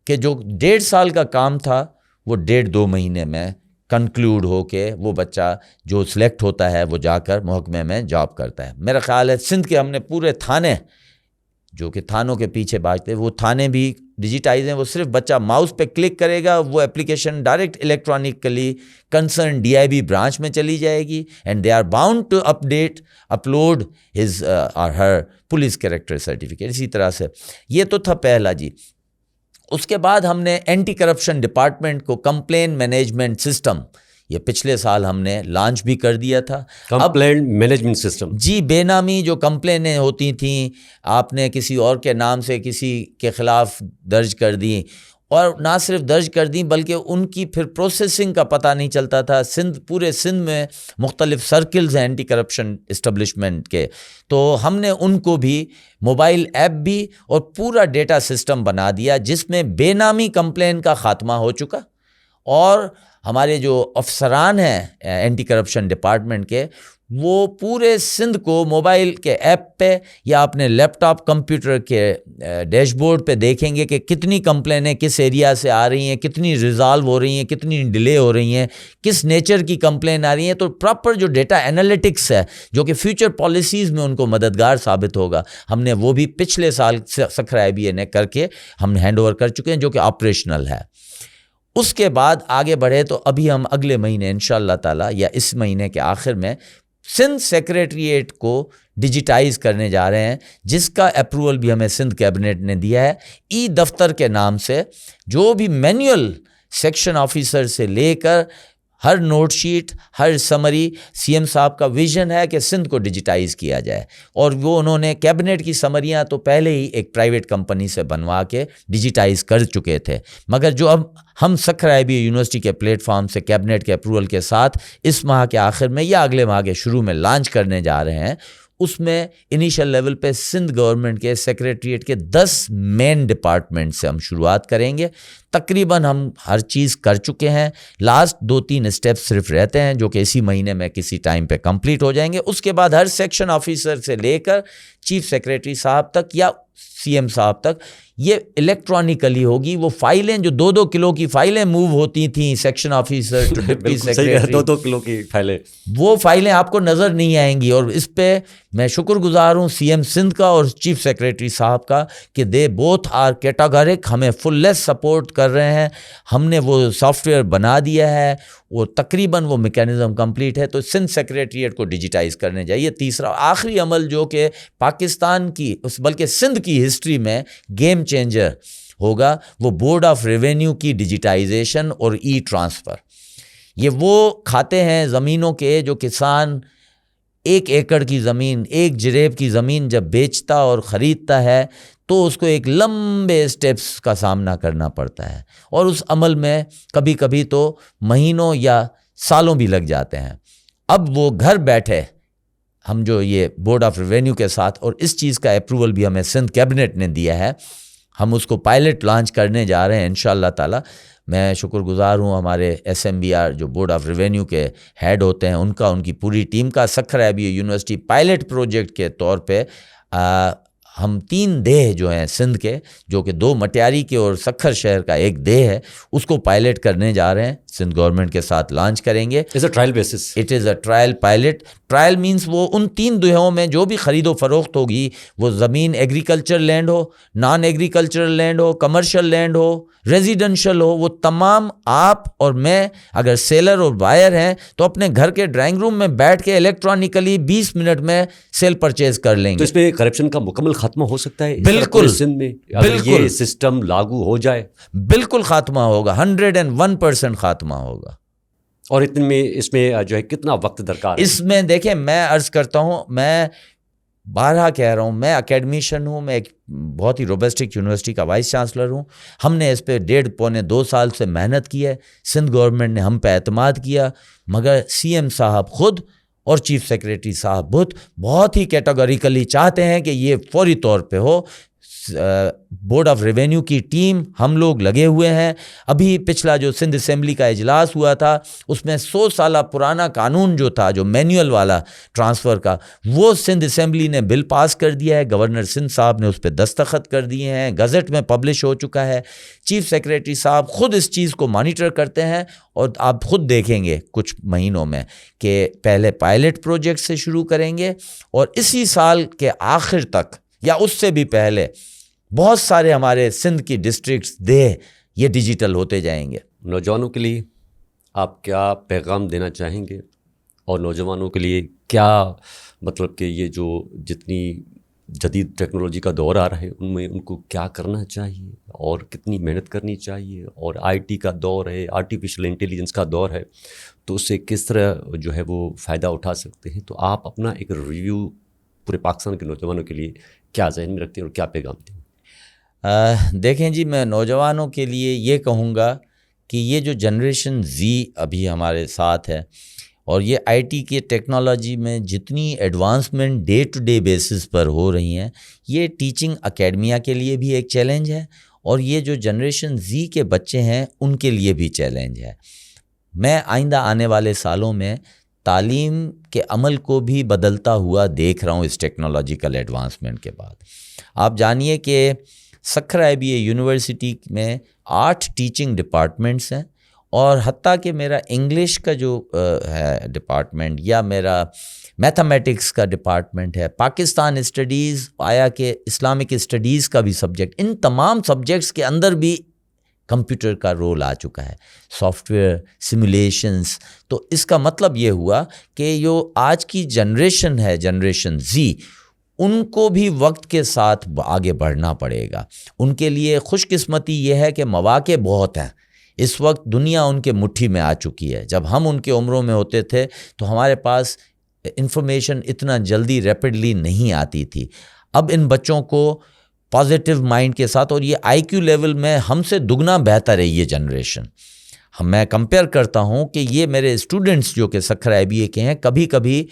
کہ جو 1.5 سال کا کام تھا وہ 1.5-2 مہینے میں کنکلوڈ ہو کے وہ بچہ جو سلیکٹ ہوتا ہے وہ جا کر محکمے میں جاب کرتا ہے. میرا خیال ہے سندھ کے ہم نے پورے تھانے جو کہ تھانوں کے پیچھے بھاگتے وہ تھانے بھی ڈیجیٹائز ہیں. وہ صرف بچہ ماؤس پہ کلک کرے گا، وہ application direct electronically concern DIB branch میں چلی جائے گی، and they are bound to upload his اور ہر پولیس کریکٹر سرٹیفکیٹ. اسی طرح سے یہ تو تھا پہلا جی. اس کے بعد ہم نے اینٹی کرپشن ڈپارٹمنٹ کو کمپلین مینجمنٹ سسٹم یہ پچھلے سال ہم نے لانچ بھی کر دیا تھا. کمپلین مینجمنٹ سسٹم، جی، بے نامی جو کمپلینیں ہوتی تھیں، آپ نے کسی اور کے نام سے کسی کے خلاف درج کر دیں، اور نہ صرف درج کر دیں بلکہ ان کی پھر پروسیسنگ کا پتہ نہیں چلتا تھا. پورے سندھ میں مختلف سرکلز ہیں اینٹی کرپشن اسٹیبلشمنٹ کے، تو ہم نے ان کو بھی موبائل ایپ بھی اور پورا ڈیٹا سسٹم بنا دیا جس میں بے نامی کمپلین کا خاتمہ ہو چکا. اور ہمارے جو افسران ہیں اینٹی کرپشن ڈپارٹمنٹ کے، وہ پورے سندھ کو موبائل کے ایپ پہ یا اپنے لیپ ٹاپ کمپیوٹر کے ڈیش بورڈ پہ دیکھیں گے کہ کتنی کمپلینیں کس ایریا سے آ رہی ہیں، کتنی ریزالو ہو رہی ہیں، کتنی ڈیلے ہو رہی ہیں، کس نیچر کی کمپلین آ رہی ہیں. تو پراپر جو ڈیٹا انالیٹکس ہے جو کہ فیوچر پالیسیز میں ان کو مددگار ثابت ہوگا، ہم نے وہ بھی پچھلے سال سکھر IBA نے کر کے ہم ہینڈ اوور کر چکے ہیں جو کہ آپریشنل ہے. اس کے بعد آگے بڑھے تو ابھی ہم اگلے مہینے انشاءاللہ تعالی یا اس مہینے کے آخر میں سندھ سیکریٹریٹ کو ڈیجیٹائز کرنے جا رہے ہیں، جس کا اپروول بھی ہمیں سندھ کیبنٹ نے دیا ہے. ای دفتر کے نام سے جو بھی مینول سیکشن آفیسر سے لے کر ہر نوٹ شیٹ، ہر سمری، CM صاحب کا ویژن ہے کہ سندھ کو ڈیجیٹائز کیا جائے. اور وہ انہوں نے کیبنٹ کی سمریاں تو پہلے ہی ایک پرائیویٹ کمپنی سے بنوا کے ڈیجیٹائز کر چکے تھے، مگر جو اب ہم سکھر IBA یونیورسٹی کے پلیٹ فارم سے کیبنٹ کے اپروول کے ساتھ اس ماہ کے آخر میں یا اگلے ماہ کے شروع میں لانچ کرنے جا رہے ہیں، اس میں انیشل لیول پہ سندھ گورنمنٹ کے سیکریٹریٹ کے 10 مین ڈپارٹمنٹ سے ہم شروعات کریں گے. تقریباً ہم ہر چیز کر چکے ہیں، لاسٹ 2-3 اسٹیپ صرف رہتے ہیں جو کہ اسی مہینے میں کسی ٹائم پہ کمپلیٹ ہو جائیں گے. اس کے بعد ہر سیکشن آفیسر سے لے کر چیف سیکریٹری صاحب تک یا سی ایم صاحب تک یہ الیکٹرانکلی ہوگی. وہ فائلیں جو 2-2 کلو کی فائلیں موو ہوتی تھیں section officer to deputy secretary, 2-2 kilo کی فائلیں, وہ فائلیں آپ کو نظر نہیں آئیں گی. اور اس پہ میں شکر گزار ہوں سی ایم سندھ کا اور چیف سیکریٹری صاحب کا کہ دے بوتھ آر کیٹاگرک, ہمیں فل لیس سپورٹ کر رہے ہیں. ہم نے وہ سافٹ ویئر بنا دیا ہے, وہ تقریباً وہ میکینزم کمپلیٹ ہے. تو سندھ سیکریٹریٹ کو ڈیجیٹائز کرنے چاہیے. تیسرا آخری عمل جو کہ پاکستان کی بلکہ سندھ کی ہسٹری میں گیم چینجر ہوگا, وہ بورڈ آف ریونیو کی ڈیجیٹائزیشن اور ای ٹرانسفر. یہ وہ کھاتے ہیں زمینوں کے جو کسان 1 ایکڑ کی زمین, 1 جریب کی زمین جب بیچتا اور خریدتا ہے تو اس کو ایک لمبے سٹیپس کا سامنا کرنا پڑتا ہے, اور اس عمل میں کبھی کبھی تو مہینوں یا سالوں بھی لگ جاتے ہیں. اب وہ گھر بیٹھے ہم جو یہ بورڈ آف ریونیو کے ساتھ, اور اس چیز کا اپروول بھی ہمیں سندھ کیبنٹ نے دیا ہے, ہم اس کو پائلٹ لانچ کرنے جا رہے ہیں انشاءاللہ تعالی. میں شکر گزار ہوں ہمارے ایس ایم بی آر جو بورڈ آف ریونیو کے ہیڈ ہوتے ہیں ان کی پوری ٹیم کا. Sukkur Abbey university pilot project کے طور پہ ہم 3 دیہ جو ہیں سندھ کے, جو کہ 2 مٹیاری کے اور سکھر شہر کا ایک دیہ ہے, اس کو پائلٹ کرنے جا رہے ہیں. سندھ گورنمنٹ کے ساتھ لانچ کریں گے. It's a trial basis. It is a trial pilot. Trial means وہ ان 3 دیہوں میں جو بھی خرید و فروخت ہوگی, وہ زمین ایگریکلچر لینڈ ہو, نان ایگریکلچرل لینڈ ہو, کمرشل لینڈ ہو, ریزیڈنشل ہو, وہ تمام آپ اور میں اگر سیلر اور بائر ہیں تو اپنے گھر کے ڈرائنگ روم میں بیٹھ کے الیکٹرانکلی 20 منٹ میں سیل پرچیز کر لیں گے. تو اس میں کرپشن کا مکمل خاتمہ ہو سکتا ہے بالکل سندھ میں اگر یہ سسٹم لاگو ہو جائے. بالکل خاتمہ ہوگا, 101% خاتمہ ہوگا. اور اس میں جو ہے کتنا وقت درکار ہے؟ اس میں دیکھیں, میں عرض کرتا ہوں, میں بارہا کہہ رہا ہوں, میں اکیڈمیشین ہوں, میں ایک بہت ہی روبسٹک یونیورسٹی کا وائس چانسلر ہوں. ہم نے اس پہ 1.5-2 سال سے محنت کی ہے. سندھ گورنمنٹ نے ہم پہ اعتماد کیا, مگر سی ایم صاحب خود اور چیف سیکریٹری صاحب بہت ہی کیٹاگوریکلی چاہتے ہیں کہ یہ فوری طور پہ ہو. بورڈ آف ریونیو کی ٹیم ہم لوگ لگے ہوئے ہیں. ابھی پچھلا جو سندھ اسمبلی کا اجلاس ہوا تھا, اس میں 100 سالہ پرانا قانون جو تھا, جو مینول والا ٹرانسفر کا, وہ سندھ اسمبلی نے بل پاس کر دیا ہے. گورنر سندھ صاحب نے اس پہ دستخط کر دیے ہیں, گزٹ میں پبلش ہو چکا ہے. چیف سیکریٹری صاحب خود اس چیز کو مانیٹر کرتے ہیں, اور آپ خود دیکھیں گے کچھ مہینوں میں کہ پہلے پائلٹ پروجیکٹ سے شروع کریں گے, اور اسی سال کے آخر تک یا اس سے بھی پہلے بہت سارے ہمارے سندھ کی ڈسٹرکٹس یہ ڈیجیٹل ہوتے جائیں گے. نوجوانوں کے لیے آپ کیا پیغام دینا چاہیں گے, اور نوجوانوں کے لیے کیا مطلب کہ یہ جو جتنی جدید ٹیکنالوجی کا دور آ رہا ہے ان میں ان کو کیا کرنا چاہیے اور کتنی محنت کرنی چاہیے؟ اور آئی ٹی کا دور ہے, آرٹیفیشل انٹیلیجنس کا دور ہے, تو اس سے کس طرح جو ہے وہ فائدہ اٹھا سکتے ہیں؟ تو آپ اپنا ایک ریویو پورے پاکستان کے نوجوانوں کے لیے کیا ذہن میں رکھتے ہیں اور کیا پیغام دیں؟ دیکھیں جی, میں نوجوانوں کے لیے یہ کہوں گا کہ یہ جو جنریشن زی ابھی ہمارے ساتھ ہے, اور یہ آئی ٹی کے ٹیکنالوجی میں جتنی advancement day to day basis پر ہو رہی ہیں, یہ ٹیچنگ اکیڈمیا کے لیے بھی ایک چیلنج ہے, اور یہ جو جنریشن زی کے بچے ہیں ان کے لیے بھی چیلنج ہے. میں آئندہ آنے والے سالوں میں تعلیم کے عمل کو بھی بدلتا ہوا دیکھ رہا ہوں اس ٹیکنالوجیکل ایڈوانسمنٹ کے بعد. آپ جانیے کہ سکھر ایبی یونیورسٹی میں 8 ٹیچنگ ڈپارٹمنٹس ہیں, اور حتیٰ کہ میرا انگلش کا جو ہے ڈپارٹمنٹ, یا میرا میتھمیٹکس کا ڈپارٹمنٹ ہے, پاکستان اسٹڈیز, آیا کہ اسلامک اسٹڈیز کا بھی سبجیکٹ, ان تمام سبجیکٹس کے اندر بھی کمپیوٹر کا رول آ چکا ہے, سافٹ ویئر, سیمولیشنز. تو اس کا مطلب یہ ہوا کہ جو آج کی جنریشن ہے, جنریشن زی, ان کو بھی وقت کے ساتھ آگے بڑھنا پڑے گا. ان کے لیے خوش قسمتی یہ ہے کہ مواقع بہت ہیں. اس وقت دنیا ان کے مٹھی میں آ چکی ہے. جب ہم ان کے عمروں میں ہوتے تھے تو ہمارے پاس انفارمیشن اتنا جلدی ریپڈلی نہیں آتی تھی. اب ان بچوں کو پازیٹیو مائنڈ کے ساتھ, اور یہ آئی کیو لیول میں ہم سے دگنا بہتر ہے یہ جنریشن. میں کمپیئر کرتا ہوں کہ یہ میرے اسٹوڈنٹس جو کہ سکھر ایبی اے کے ہیں, کبھی کبھی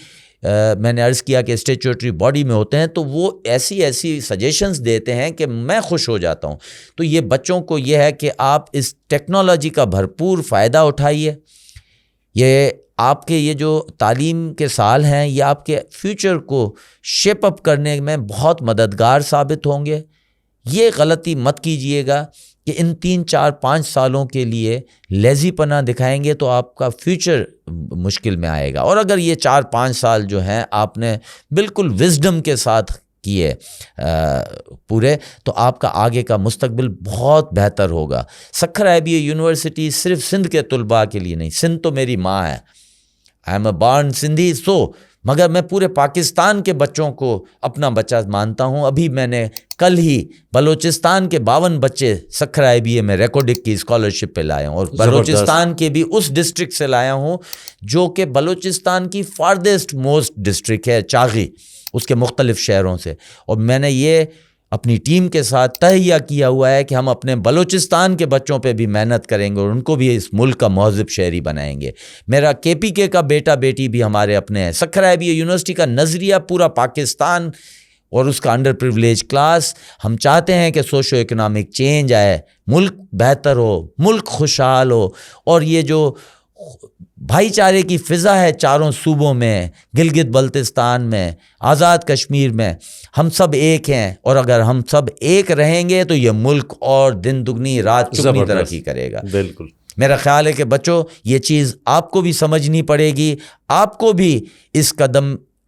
میں نے عرض کیا کہ اسٹیچوٹری باڈی میں ہوتے ہیں تو وہ ایسی سجیشنز دیتے ہیں کہ میں خوش ہو جاتا ہوں. تو یہ بچوں کو یہ ہے کہ آپ اس ٹیکنالوجی کا بھرپور فائدہ اٹھائیے. یہ آپ کے یہ جو تعلیم کے سال ہیں یہ آپ کے فیوچر کو شیپ اپ کرنے میں بہت مددگار ثابت ہوں گے. یہ غلطی مت کیجئے گا کہ ان 3 4 5 سالوں کے لیے لیزی پناہ دکھائیں گے تو آپ کا فیوچر مشکل میں آئے گا. اور اگر یہ 4 5 سال جو ہیں آپ نے بالکل وزڈم کے ساتھ کیے پورے, تو آپ کا آگے کا مستقبل بہت بہتر ہوگا. سکھر IBA یونیورسٹی صرف سندھ کے طلباء کے لیے نہیں, سندھ تو میری ماں ہے, آئی ایم اے بارن سندھی, مگر میں پورے پاکستان کے بچوں کو اپنا بچہ مانتا ہوں. ابھی میں نے کل ہی بلوچستان کے 52 بچے سکھر IBA میں ریکارڈک کی اسکالرشپ پہ لائے ہوں, اور بلوچستان کے بھی اس ڈسٹرکٹ سے لایا ہوں جو کہ بلوچستان کی فاردسٹ موسٹ ڈسٹرکٹ ہے, چاغی, اس کے مختلف شہروں سے. اور میں نے یہ اپنی ٹیم کے ساتھ تہیہ کیا ہوا ہے کہ ہم اپنے بلوچستان کے بچوں پہ بھی محنت کریں گے اور ان کو بھی اس ملک کا مہذب شہری بنائیں گے. میرا KPK کا بیٹا بیٹی بھی ہمارے اپنے ہیں. سکھر IBA یونیورسٹی کا نظریہ پورا پاکستان اور اس کا انڈر پریویلیج کلاس, ہم چاہتے ہیں کہ سوشو اکنامک چینج آئے, ملک بہتر ہو, ملک خوشحال ہو, اور یہ جو بھائی چارے کی فضا ہے چاروں صوبوں میں, گلگت بلتستان میں, آزاد کشمیر میں, ہم سب ایک ہیں. اور اگر ہم سب ایک رہیں گے تو یہ ملک اور دن دگنی رات چگنی ترقی کرے گا. بالکل. میرا خیال ہے کہ بچوں یہ چیز آپ کو بھی سمجھنی پڑے گی, آپ کو بھی اس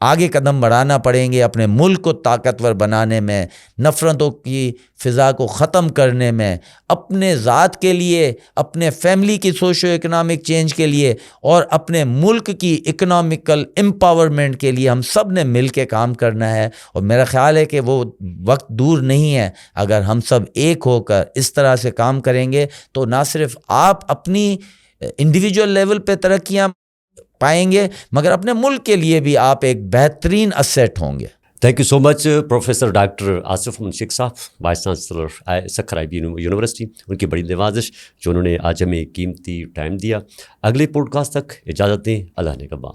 آگے قدم بڑھانا پڑیں گے اپنے ملک کو طاقتور بنانے میں, نفرتوں کی فضا کو ختم کرنے میں, اپنے ذات کے لیے, اپنے فیملی کی سوشو اکنامک چینج کے لیے, اور اپنے ملک کی اکنامیکل امپاورمنٹ کے لیے ہم سب نے مل کے کام کرنا ہے. اور میرا خیال ہے کہ وہ وقت دور نہیں ہے. اگر ہم سب ایک ہو کر اس طرح سے کام کریں گے تو نہ صرف آپ اپنی انڈیویجول لیول پہ ترقیاں پائیں گے, مگر اپنے ملک کے لیے بھی آپ ایک بہترین اسیٹ ہوں گے. Thank you so much professor doctor Asif Muhammad Sheikh صاحب, vice chancellor Sukkur IBA university. ان کی بڑی نوازش جو انہوں نے آج ہمیں قیمتی ٹائم دیا. اگلے پوڈ کاسٹ تک اجازت دیں. اللہ نے کبا.